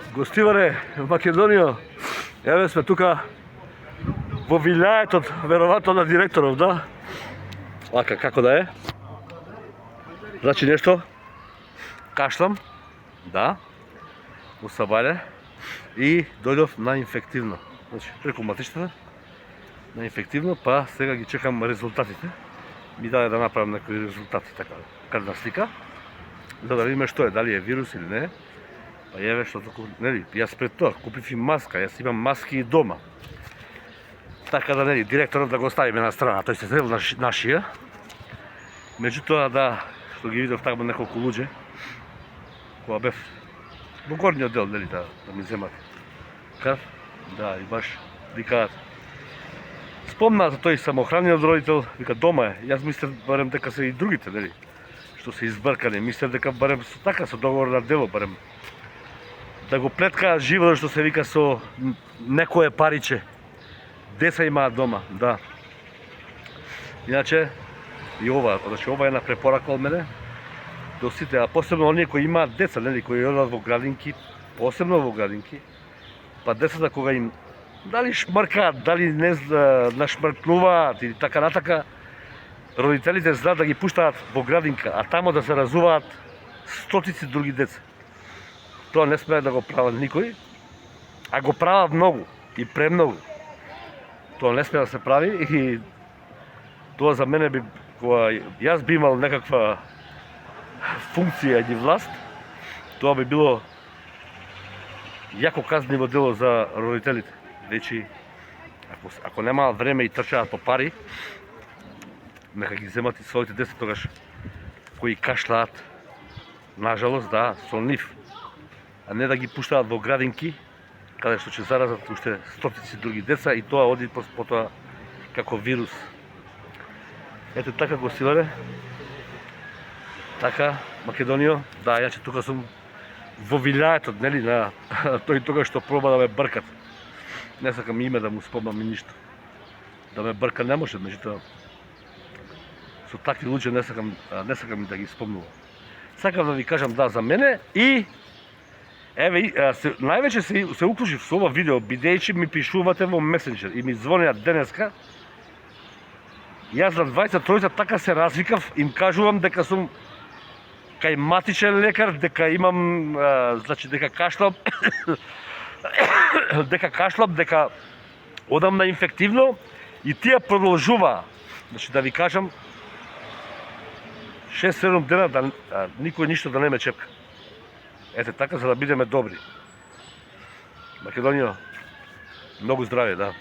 Гостиваре в Македонија. Еве сме тука во вилјајетот, веројатно на директоров, да? Лака, како да е? Значи нешто, кашлам, да, во сабајле и дојдов на инфективно. Значи, преку матичната, на инфективно, па сега ги чекам резултатите. Ми даде да направам некои резултати, така, крвна слика, за да видиме што е, дали е вирус или не. Па еве што току, нели, јас пред тоа купив и маска, јас имам маски и дома. Така да нели, директорот да го оставиме на страна, тој се цел нашија. Меѓутоа да, што ги видов таму неколку луѓе, кога бев во горниот дел, нели, да ми земат крв, да, и баш викаат. Спомна за тој самохранен родител, вика дома е. Јас мислев барем дека се и другите, нели, што се избркани. Мислев дека барем со така, со договор на дело, барем да го плеткаат животот, што се вика со некое париче. Деца имаат дома, да. Иначе, и ова, значи ова е една препорака од мене, до сите, а посебно оние кои имаат деца, нели, кои одат во градинки, посебно во градинки, па децата кога им дали шмркаат, дали не нашмркнуваат или така натака, родителите знаат да ги пуштаат во градинка, а тамо да се разуваат стотици други деца. Тоа не смее да го прават никој, а го прават многу и премногу. Тоа не смее да се прави и тоа за мене би, кога јас би имал некаква функција или власт, тоа би било јако казниво дело за родителите. Вечи, ако немаат време и трчаат по пари, нека ги земат и своите деца тогаш кои кашлаат, нажалост, да, со нив, а не да ги пуштаат во градинки, каде што ќе заразат уште стотици други деца и тоа оди потоа како вирус. Ете така го силаре, така Македонија, да, јас тука сум во вилјајетот, нели, на тој тогаш што проба да ме бркат. Не сакам име да му спомнам и ништо. Да ме брка не може, меѓутоа со такви луѓе не сакам да ги спомнувам. Сакам да ви кажам да за мене и еве највеќе се уклучив со ова видео бидејќи ми пишувате во месенџер и ми звонеат денеска. Јас за 23 така се развикав, им кажувам дека сум кај матичен лекар, дека имам, значи дека кашлам, дека одам на инфективно и тие продолжува. Значи да ви кажам 6-7 дена да никој ништо да не ме чепка. Ете така за да бидеме добри. Македонија, многу здравје, да.